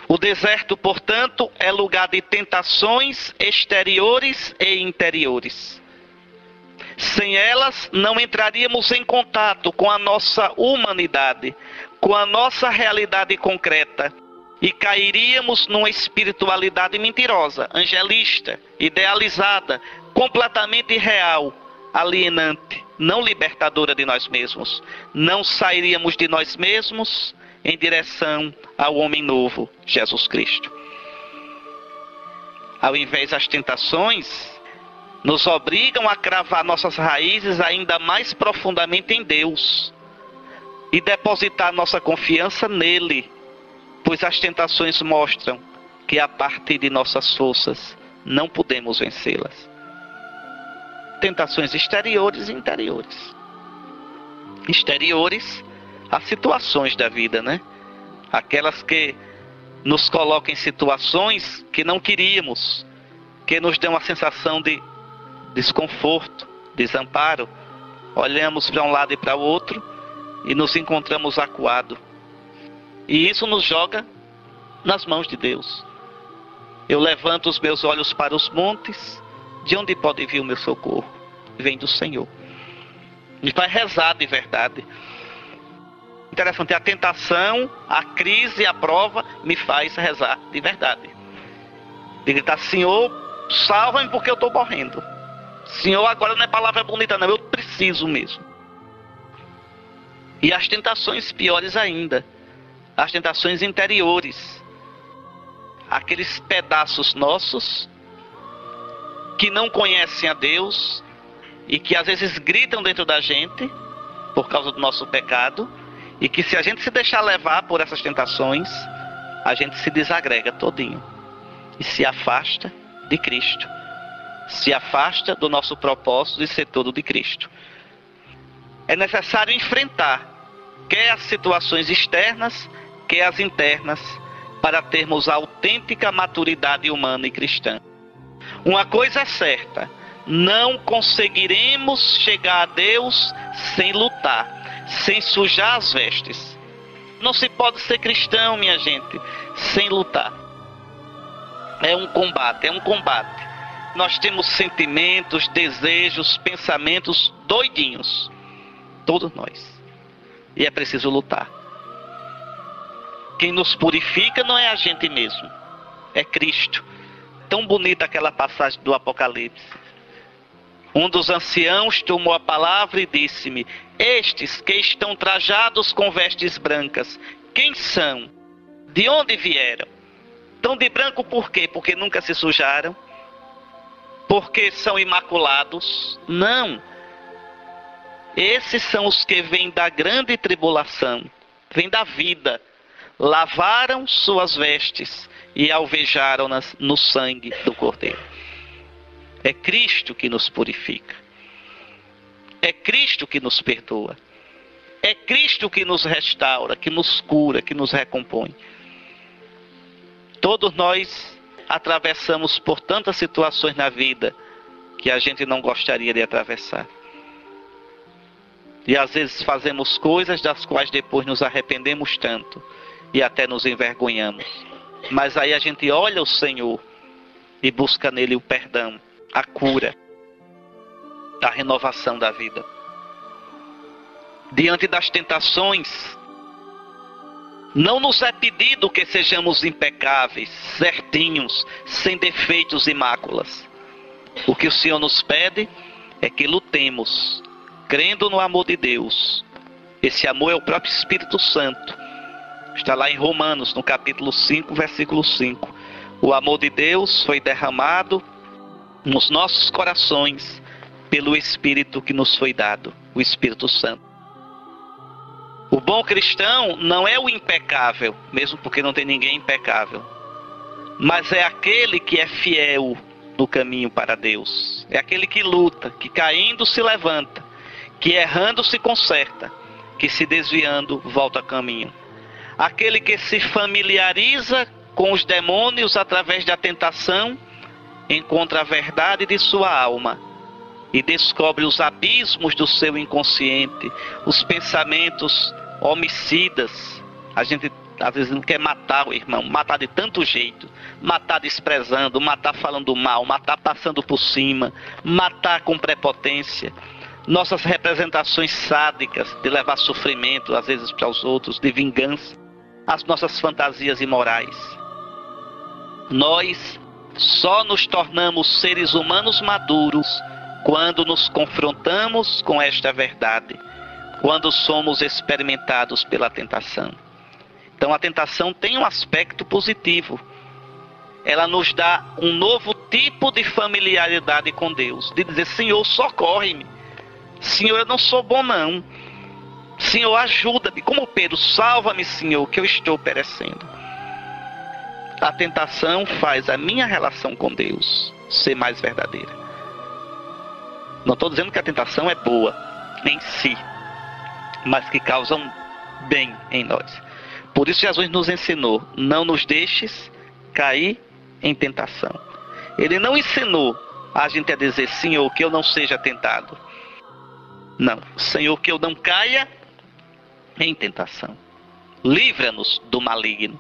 O deserto, portanto, é lugar de tentações exteriores e interiores. Sem elas, não entraríamos em contato com a nossa humanidade, com a nossa realidade concreta, e cairíamos numa espiritualidade mentirosa, angelista, idealizada, completamente irreal, alienante, não libertadora de nós mesmos. Não sairíamos de nós mesmos em direção ao homem novo, Jesus Cristo. Ao invés, as tentações nos obrigam a cravar nossas raízes ainda mais profundamente em Deus e depositar nossa confiança nele, pois as tentações mostram que a partir de nossas forças não podemos vencê-las. Tentações exteriores e interiores. Exteriores, as situações da vida, né? Aquelas que nos colocam em situações que não queríamos, que nos dão uma sensação de desconforto, desamparo. Olhamos para um lado e para o outro e nos encontramos acuados. E isso nos joga nas mãos de Deus. Eu levanto os meus olhos para os montes, de onde pode vir o meu socorro? Vem do Senhor. E vai rezar de verdade. Interessante, a tentação, a crise, a prova me faz rezar de verdade. De gritar, Senhor, salva-me porque eu estou morrendo. Senhor, agora não é palavra bonita não, eu preciso mesmo. E as tentações piores ainda, as tentações interiores, aqueles pedaços nossos que não conhecem a Deus e que às vezes gritam dentro da gente por causa do nosso pecado, e que se a gente se deixar levar por essas tentações, a gente se desagrega todinho e se afasta de Cristo, se afasta do nosso propósito de ser todo de Cristo. É necessário enfrentar quer as situações externas, quer as internas, para termos a autêntica maturidade humana e cristã. Uma coisa é certa, não conseguiremos chegar a Deus sem lutar, sem sujar as vestes. Não se pode ser cristão, minha gente, sem lutar. É um combate, é um combate. Nós temos sentimentos, desejos, pensamentos doidinhos. Todos nós. E é preciso lutar. Quem nos purifica não é a gente mesmo, é Cristo. Tão bonita aquela passagem do Apocalipse. Um dos anciãos tomou a palavra e disse-me: estes que estão trajados com vestes brancas, quem são? De onde vieram? Estão de branco por quê? Porque nunca se sujaram? Porque são imaculados? Não. Esses são os que vêm da grande tribulação, vêm da vida. Lavaram suas vestes e alvejaram-nas no sangue do Cordeiro. É Cristo que nos purifica. É Cristo que nos perdoa. É Cristo que nos restaura, que nos cura, que nos recompõe. Todos nós atravessamos por tantas situações na vida que a gente não gostaria de atravessar. E às vezes fazemos coisas das quais depois nos arrependemos tanto e até nos envergonhamos. Mas aí a gente olha o Senhor e busca nele o perdão, a cura, a renovação da vida. Diante das tentações, não nos é pedido que sejamos impecáveis, certinhos, sem defeitos e máculas. O que o Senhor nos pede é que lutemos, crendo no amor de Deus. Esse amor é o próprio Espírito Santo. Está lá em Romanos, no capítulo 5, versículo 5. O amor de Deus foi derramado nos nossos corações pelo Espírito que nos foi dado, o Espírito Santo. O bom cristão não é o impecável, mesmo porque não tem ninguém impecável, mas é aquele que é fiel no caminho para Deus. É aquele que luta, que caindo se levanta, que errando se conserta, que se desviando volta a caminho. Aquele que se familiariza com os demônios através da tentação, encontra a verdade de sua alma e descobre os abismos do seu inconsciente, os pensamentos homicidas. A gente às vezes não quer matar o irmão, matar de tanto jeito, matar desprezando, matar falando mal, matar passando por cima, matar com prepotência. Nossas representações sádicas de levar sofrimento às vezes para os outros, de vingança, as nossas fantasias imorais. Nós só nos tornamos seres humanos maduros quando nos confrontamos com esta verdade, quando somos experimentados pela tentação. Então a tentação tem um aspecto positivo. Ela nos dá um novo tipo de familiaridade com Deus, de dizer: Senhor, socorre-me. Senhor, eu não sou bom não. Senhor, ajuda-me. Como Pedro, salva-me, Senhor, que eu estou perecendo. A tentação faz a minha relação com Deus ser mais verdadeira. Não estou dizendo que a tentação é boa em si, mas que causa um bem em nós. Por isso Jesus nos ensinou: não nos deixes cair em tentação. Ele não ensinou a gente a dizer: Senhor, que eu não seja tentado. Não, Senhor, que eu não caia em tentação. Livra-nos do maligno.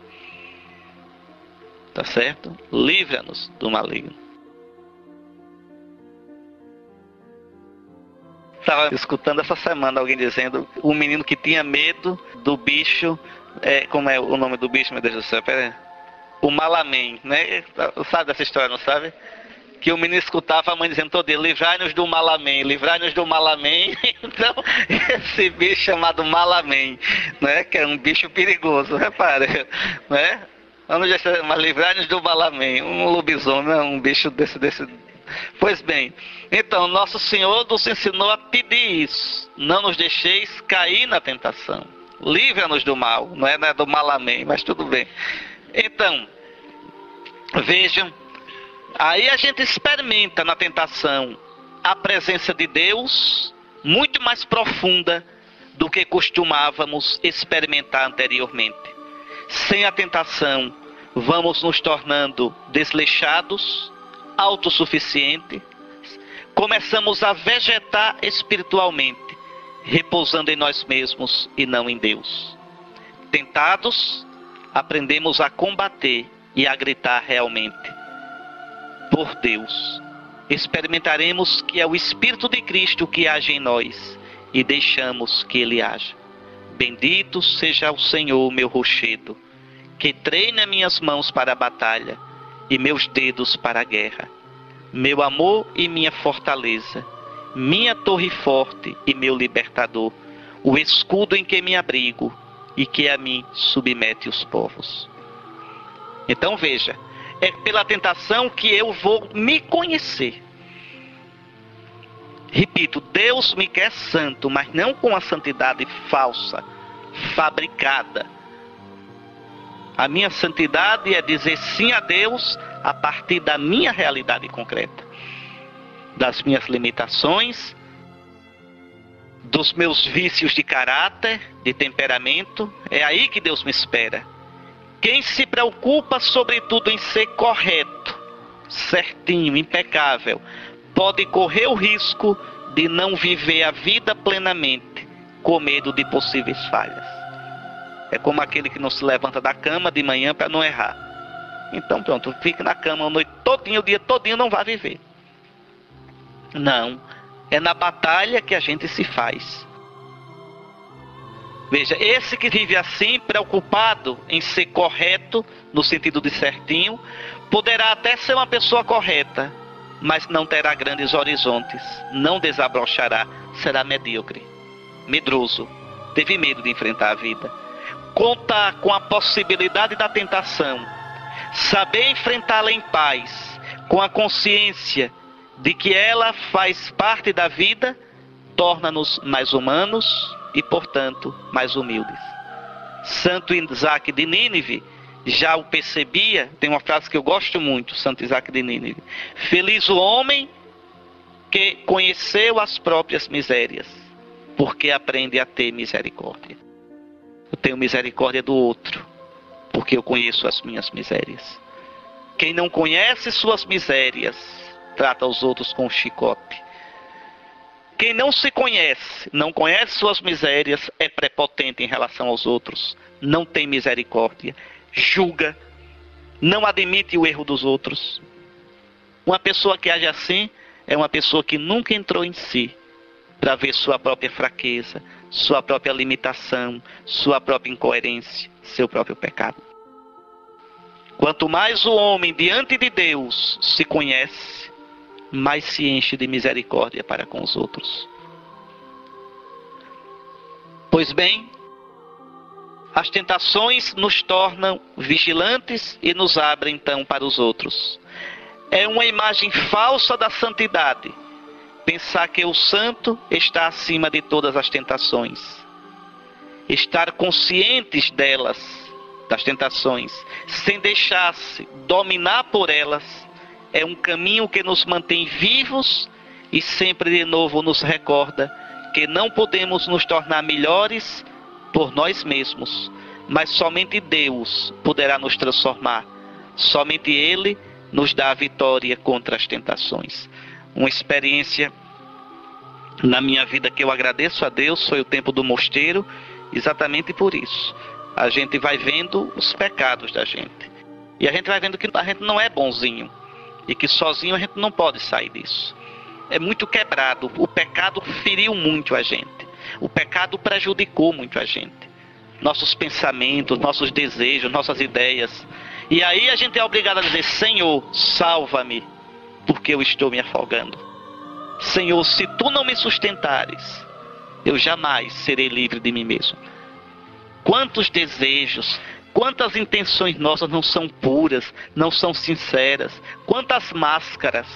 Tá certo? Livra-nos do maligno. Estava escutando essa semana alguém dizendo um menino que tinha medo do bicho. Como é o nome do bicho, meu Deus do céu? Pera aí. O Malamém, né? Sabe dessa história, não sabe? Que o menino escutava a mãe dizendo todo dia: livrai-nos do Malamém, livrai-nos do Malamém. Então, esse bicho chamado Malamém, né? Que é um bicho perigoso, repare, né? Vamos dizer, mas livrai-nos do Malamém, um lobisomem, um bicho desse. Pois bem, então nosso Senhor nos ensinou a pedir isso: não nos deixeis cair na tentação, livra-nos do mal, não é do Malamém, mas tudo bem. Então, vejam, aí a gente experimenta na tentação a presença de Deus muito mais profunda do que costumávamos experimentar anteriormente. Sem a tentação, vamos nos tornando desleixados, autossuficientes, começamos a vegetar espiritualmente, repousando em nós mesmos e não em Deus. Tentados, aprendemos a combater e a gritar realmente por Deus. Experimentaremos que é o Espírito de Cristo que age em nós e deixamos que Ele haja. Bendito seja o Senhor, meu rochedo, que treina minhas mãos para a batalha e meus dedos para a guerra. Meu amor e minha fortaleza, minha torre forte e meu libertador, o escudo em que me abrigo e que a mim submete os povos. Então veja, é pela tentação que eu vou me conhecer. Repito, Deus me quer santo, mas não com a santidade falsa, fabricada. A minha santidade é dizer sim a Deus a partir da minha realidade concreta, das minhas limitações, dos meus vícios de caráter, de temperamento. É aí que Deus me espera. Quem se preocupa sobretudo em ser correto, certinho, impecável, pode correr o risco de não viver a vida plenamente, com medo de possíveis falhas. É como aquele que não se levanta da cama de manhã para não errar. Então pronto, fica na cama a noite todinha, o dia todinho, não vai viver. Não, é na batalha que a gente se faz. Veja, esse que vive assim, preocupado em ser correto, no sentido de certinho, poderá até ser uma pessoa correta, mas não terá grandes horizontes, não desabrochará, será medíocre, medroso, teve medo de enfrentar a vida. Contar com a possibilidade da tentação, saber enfrentá-la em paz, com a consciência de que ela faz parte da vida, torna-nos mais humanos e, portanto, mais humildes. Santo Isaac de Nínive já o percebia. Tem uma frase que eu gosto muito, Santo Isaac de Nínive: feliz o homem que conheceu as próprias misérias, porque aprende a ter misericórdia. Eu tenho misericórdia do outro, porque eu conheço as minhas misérias. Quem não conhece suas misérias, trata os outros com chicote. Quem não se conhece, não conhece suas misérias, é prepotente em relação aos outros, não tem misericórdia, julga, não admite o erro dos outros. Uma pessoa que age assim é uma pessoa que nunca entrou em si para ver sua própria fraqueza, sua própria limitação, sua própria incoerência, seu próprio pecado. Quanto mais o homem diante de Deus se conhece, mais se enche de misericórdia para com os outros. Pois bem, as tentações nos tornam vigilantes e nos abrem então para os outros. É uma imagem falsa da santidade pensar que o santo está acima de todas as tentações. Estar conscientes delas, das tentações, sem deixar-se dominar por elas, é um caminho que nos mantém vivos e sempre de novo nos recorda que não podemos nos tornar melhores por nós mesmos, mas somente Deus poderá nos transformar. Somente Ele nos dá a vitória contra as tentações. Uma experiência na minha vida que eu agradeço a Deus foi o tempo do mosteiro, exatamente por isso. a gente vai vendo os pecados da gente. E a gente vai vendo que a gente não é bonzinho. E que sozinho a gente não pode sair disso. É muito quebrado. O pecado feriu muito a gente. O pecado prejudicou muito a gente. Nossos pensamentos, nossos desejos, nossas ideias. E aí a gente é obrigado a dizer: Senhor, salva-me, porque eu estou me afogando. Senhor, se tu não me sustentares, eu jamais serei livre de mim mesmo. Quantos desejos, quantas intenções nossas não são puras, não são sinceras. Quantas máscaras,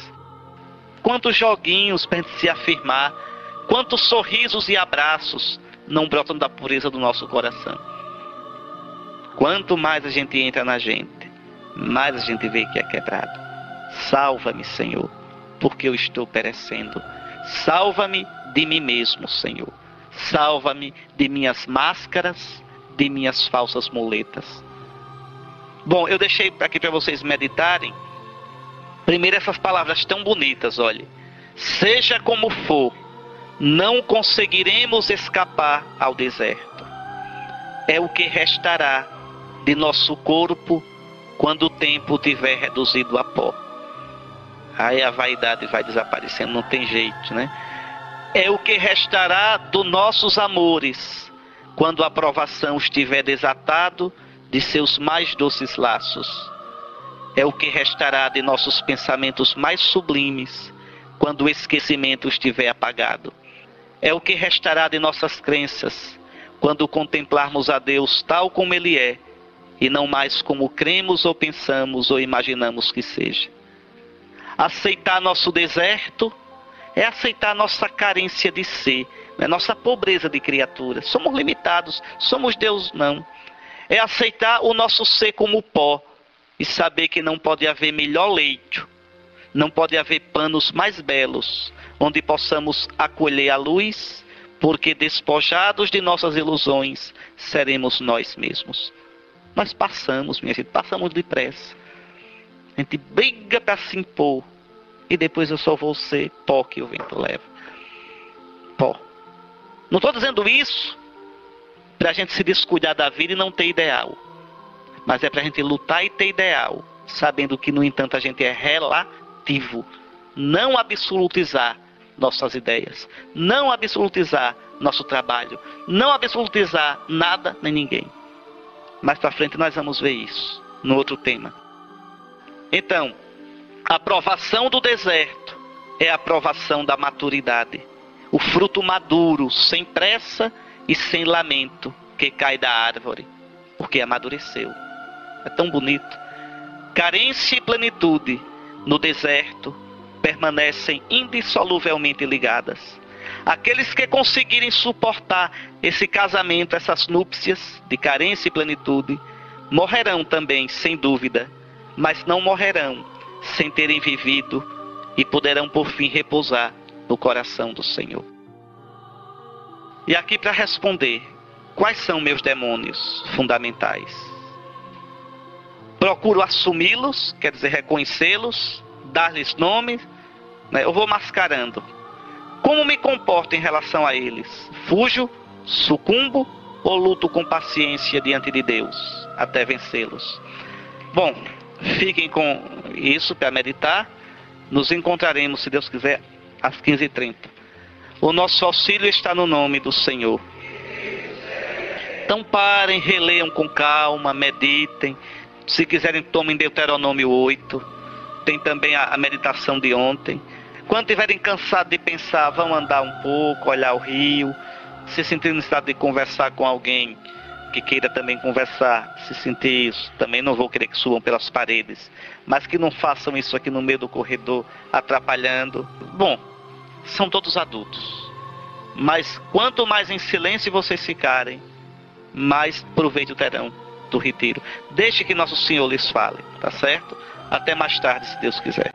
quantos joguinhos para se afirmar, quantos sorrisos e abraços não brotam da pureza do nosso coração. Quanto mais a gente entra na gente, mais a gente vê que é quebrado. Salva-me, Senhor, porque eu estou perecendo. Salva-me de mim mesmo, Senhor. Salva-me de minhas máscaras, de minhas falsas muletas. Bom, eu deixei aqui para vocês meditarem. Primeiro essas palavras tão bonitas, olhe. Seja como for, não conseguiremos escapar ao deserto. É o que restará de nosso corpo quando o tempo tiver reduzido a pó. Aí a vaidade vai desaparecendo, não tem jeito, né? É o que restará dos nossos amores quando a provação estiver desatado de seus mais doces laços. É o que restará de nossos pensamentos mais sublimes quando o esquecimento estiver apagado. É o que restará de nossas crenças quando contemplarmos a Deus tal como Ele é e não mais como cremos ou pensamos ou imaginamos que seja. Aceitar nosso deserto é aceitar nossa carência de ser, né? Nossa pobreza de criatura. Somos limitados, somos Deus não. É aceitar o nosso ser como pó e saber que não pode haver melhor leito, não pode haver panos mais belos, onde possamos acolher a luz, porque despojados de nossas ilusões, seremos nós mesmos. Nós passamos, minha gente, passamos depressa. A gente briga para se impor, e depois eu só vou ser pó que o vento leva. Pó. Não estou dizendo isso para a gente se descuidar da vida e não ter ideal. Mas é para a gente lutar e ter ideal, sabendo que, no entanto, a gente é relativo. Não absolutizar nossas ideias. Não absolutizar nosso trabalho. Não absolutizar nada nem ninguém. Mais para frente nós vamos ver isso, no outro tema. Então, a provação do deserto é a provação da maturidade. O fruto maduro, sem pressa e sem lamento, que cai da árvore, porque amadureceu. É tão bonito. Carência e plenitude no deserto permanecem indissoluvelmente ligadas. Aqueles que conseguirem suportar esse casamento, essas núpcias de carência e plenitude, morrerão também, sem dúvida, mas não morrerão sem terem vivido e poderão por fim repousar no coração do Senhor. E aqui para responder, quais são meus demônios fundamentais? Procuro assumi-los, quer dizer, reconhecê-los, dar-lhes nome, né? Eu vou mascarando. Como me comporto em relação a eles? Fujo, sucumbo ou luto com paciência diante de Deus até vencê-los? Bom, fiquem com isso para meditar. Nos encontraremos, se Deus quiser, às 15h30. O nosso auxílio está no nome do Senhor. Então parem, releiam com calma, meditem. Se quiserem, tomem Deuteronômio 8. Tem também a meditação de ontem. Quando estiverem cansados de pensar, vão andar um pouco, olhar o rio. Se sentirem necessidade de conversar com alguém que queira também conversar, se sentir isso, também não vou querer que subam pelas paredes, mas que não façam isso aqui no meio do corredor, atrapalhando. Bom, são todos adultos, mas quanto mais em silêncio vocês ficarem, mais proveito terão do retiro. Deixe que nosso Senhor lhes fale, tá certo? Até mais tarde, se Deus quiser.